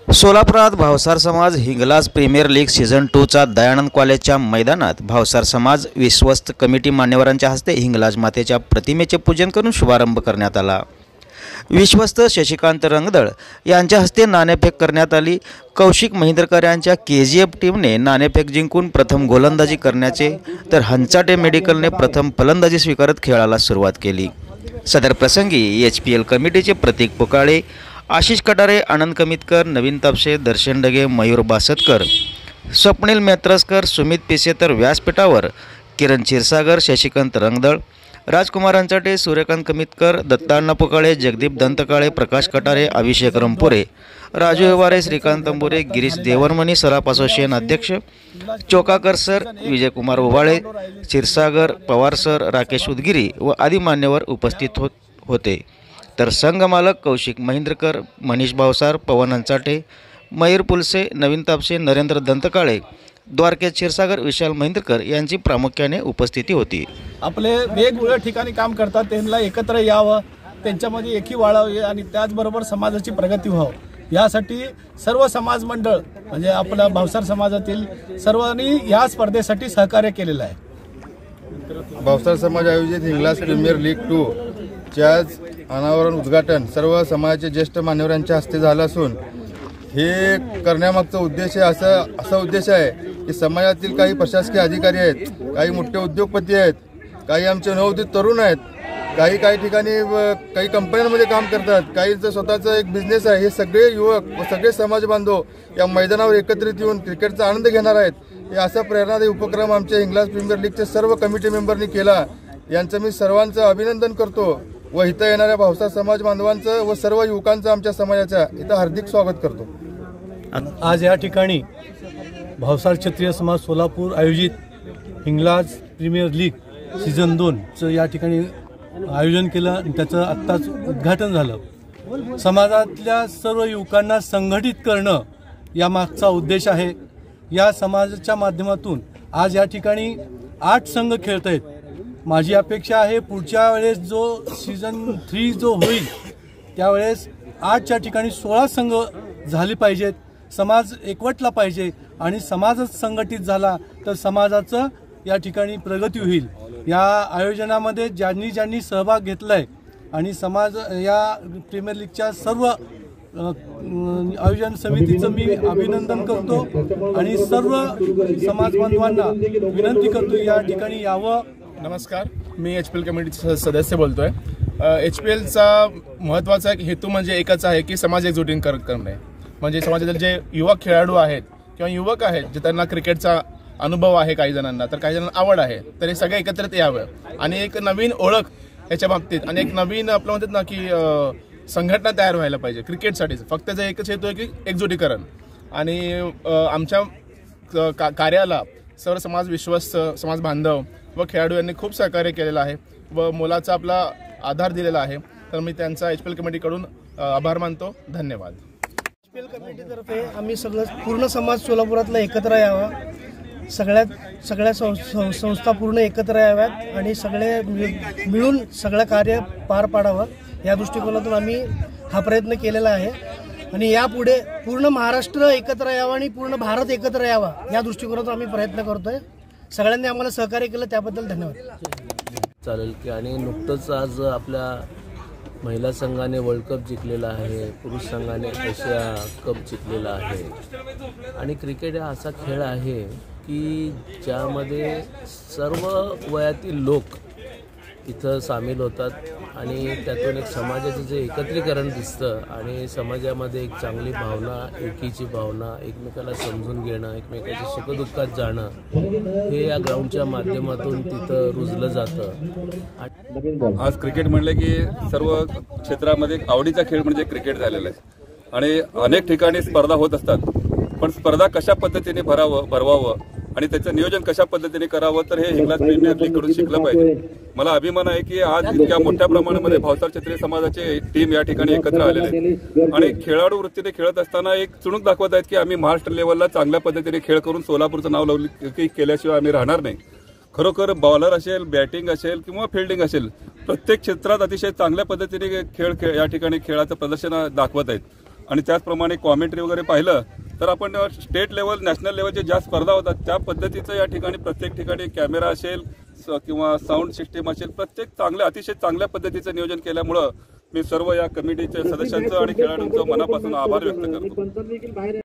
सोलापुरात भावसार समाज Hinglaj premier league season 2चा दयानंद कॉलेजच्या मैदानात भावसार समाज विश्वस्त कमिटी मान्यवरांच्या हस्ते हिंगलाज मातेच्या प्रतिमेचे पूजन करून शुभारंभ करण्यात आला। विश्वस्त शशिकांत रंगदळ यांच्या हस्ते नाणेफेक करण्यात आली। कौशिक महिंद्रकर यांच्या KGF टीमने नाणेफेक जिंकून प्रथम गोलंदाजी करण्याचे तर हंचाटे मेडिकलने प्रथम फलंदाजी स्वीकारत खेळाला सुरुवात केली। सदर प्रसंगी HPL कमिटीचे प्रतीक पुकाळे, आशिष कटारे, आनंद कमितकर, नवीन तापसे, दर्शन डगे, मयूर बासतकर, स्वप्नील मेत्रस्कर, सुमित पिसे तर व्यासपीठावर किरण क्षीरसागर, शशिकांत रंगदळ, राजकुमार हंचाटे, सूर्यकांत कमितकर, दत्ताअण्णा पुकाळे, जगदीप दंतकाळे, प्रकाश कटारे, अभिषेक रंपुरे, राजू हेवारे, श्रीकांत तंबुरे, गिरीश देवरमणी, सराफ असोसिएशन अध्यक्ष चोकाकर सर, विजयकुमार उबाळे, क्षीरसागर, पवार सर, राकेश उदगिरी व आदी मान्यवर उपस्थित होते। तर संघ मालक कौशिक महिंद्रकर, मनीष भावसार, पवन हंचाटे, मयूर पुलसे, नवीन तापसे, नरेंद्र दंतकाळे, द्वारकेश क्षीरसागर, विशाल महिंद्रकर यांची प्रामुख्याने उपस्थिती होती। आपले वेगवेगळ्या ठिकाणी काम करतात, त्यांना एकत्र यावं, त्यांच्यामध्ये एकी वाढावी आणि त्याचबरोबर समाजाची प्रगती व्हावी यासाठी सर्व समाज मंडळ म्हणजे आपल्या भावसार समाजातील सर्वांनी या स्पर्धेसाठी सहकार्य केलेलं आहे। भावसार समाज आयोजित हिंगलाज प्रीमियर लीग 2 च्या अनावरण उद्घाटन सर्व समाजाचे ज्येष्ठ मान्यवरांच्या हस्ते झालं असून हे करण्यामागचा उद्देश असा उद्देश आहे की समाजातील काही प्रशासकीय अधिकारी आहेत, काही मोठे उद्योगपती आहेत, काही आमचे नवोदित तरुण आहेत, काही ठिकाणी काही कंपन्यांमध्ये काम करतात, काहींचं स्वतःचा एक बिझनेस आहे। हे सगळे युवक व सगळे समाज बांधव या मैदानावर एकत्रित येऊन क्रिकेटचा आनंद घेणार आहेत। हे असा प्रेरणादायी उपक्रम आमच्या हिंगलाज प्रीमियर लीगचे सर्व कमिटी मेंबरनी केला। यांचं मी सर्वांचं अभिनंदन करतो व इथं येणाऱ्या भावसार समाज बांधवांचं व सर्व युवकांचं आमच्या समाजाच्या इथं हार्दिक स्वागत करतो। आज या ठिकाणी भावसार क्षत्रिय समाज सोलापूर आयोजित हिंगलाज प्रीमियर लीग सीझन 2चं या ठिकाणी आयोजन केलं आणि त्याचं आत्ताच उद्घाटन झालं। समाजातल्या सर्व युवकांना संघटित करणं या मागचा उद्देश आहे। या समाजाच्या माध्यमातून आज या ठिकाणी 8 संघ खेळत आहेत। माझी अपेक्षा आहे पुढच्या वेळेस जो सीझन 3 जो होईल त्यावेळेस 8च्या ठिकाणी 16 संघ झाले पाहिजेत। समाज एकवटला पाहिजे आणि समाजच संघटित झाला तर समाजाचं या ठिकाणी प्रगती होईल। या आयोजनामध्ये ज्यांनी सहभाग घेतलाय आणि समाज या प्रीमियर लीगच्या सर्व आयोजन समितीचं मी अभिनंदन करतो आणि सर्व समाज बांधवांना विनंती करतो या ठिकाणी यावं। नमस्कार, मी HPL कमिटीचा सदस्य बोलतोय। HPLचा महत्त्वाचा एक हेतू म्हणजे एकच आहे की समाज एकजुटीने करणे, म्हणजे समाजातील जे युवा खेळाडू आहेत किंवा युवक आहेत जे त्यांना क्रिकेटचा अनुभव आहे, काही जणांना तर काही जणांना आवड आहे, तर हे सगळे एकत्रित यावं आणि एक नवीन ओळख याच्या बाबतीत आणि एक नवीन आपलं म्हणतात ना की संघटना तयार व्हायला पाहिजे क्रिकेटसाठी। फक्त त्याचा एकच हेतू आहे की एकजुटीकरण आणि आमच्या कार्याला सर्व समाज विश्वस्त, समाज बांधव व खेळाडू यांनी खूप सहकार्य केलेलं आहे व मोलाचा आपला आधार दिलेला आहे, तर मी त्यांचा HPL कमिटीकडून आभार मानतो। धन्यवाद। HPL कमिटीतर्फे आम्ही पूर्ण समाज सोलापुरातला एकत्र यावा, सगळ्या संस्था पूर्ण एकत्र याव्यात आणि सगळे मिळून सगळं कार्य पार पाडावं या दृष्टिकोनातून आम्ही हा प्रयत्न केलेला आहे आणि यापुढे पूर्ण महाराष्ट्र एकत्र यावा आणि पूर्ण भारत एकत्र यावा या दृष्टिकोनातून आम्ही प्रयत्न करतोय। सगळ्यांनी आम्हाला सहकार्य केलं त्याबद्दल धन्यवाद। चालेल की आणि नुकतंच आज आपल्या महिला संघाने वर्ल्ड कप जिंकलेला आहे, पुरुष संघाने एशिया कप जिंकलेला आहे आणि क्रिकेट हा असा खेळ आहे की ज्यामध्ये सर्व वयातील लोक इथं सामील होतात आणि त्यातून एक समाजाचं जे एकत्रीकरण दिसतं आणि समाजामध्ये एक चांगली भावना, एकीची भावना, एकमेकाला समजून घेणं, एकमेकाच्या सुखदुःखात जाणं हे या ग्राउंडच्या माध्यमातून तिथं रुजलं जातं। आज क्रिकेट म्हणले की सर्व क्षेत्रामध्ये आवडीचा खेळ म्हणजे क्रिकेट झालेला आहे आणि अनेक ठिकाणी स्पर्धा होत असतात, पण स्पर्धा कशा पद्धतीने भरवावं आणि त्याचं नियोजन कशा पद्धतीने करावं तर हे हिंगलाज प्रीमियर लीग कडून शिकलं पाहिजे। मला अभिमान आहे की आज इतक्या मोठ्या प्रमाणामध्ये भावसार क्षत्रिय समाजाचे टीम या ठिकाणी एकत्र आलेले आहेत आणि खेळाडू वृत्तीने खेळत असताना एक चुणूक दाखवत आहेत की आम्ही महाराष्ट्र लेवलला चांगल्या पद्धतीने खेळ करून सोलापूरचं नाव लावलं केल्याशिवाय आम्ही राहणार नाही। खरोखर बॉलर असेल, बॅटिंग असेल किंवा फिल्डिंग असेल, प्रत्येक क्षेत्रात अतिशय चांगल्या पद्धतीने खेळ या ठिकाणी खेळाचं प्रदर्शन दाखवत आहेत आणि त्याचप्रमाणे कॉमेंट्री वगैरे पाहिलं तर आपण स्टेट लेवल नॅशनल लेवलच्या ज्या स्पर्धा होतात त्या पद्धतीचं या ठिकाणी प्रत्येक ठिकाणी कॅमेरा असेल किंवा साऊंड सिस्टीम असेल प्रत्येक अतिशय चांगल्या पद्धतीचं नियोजन केल्यामुळं मी सर्व या कमिटीच्या सदस्यांचं आणि खेळाडूंचं मनापासून आभार व्यक्त करतो.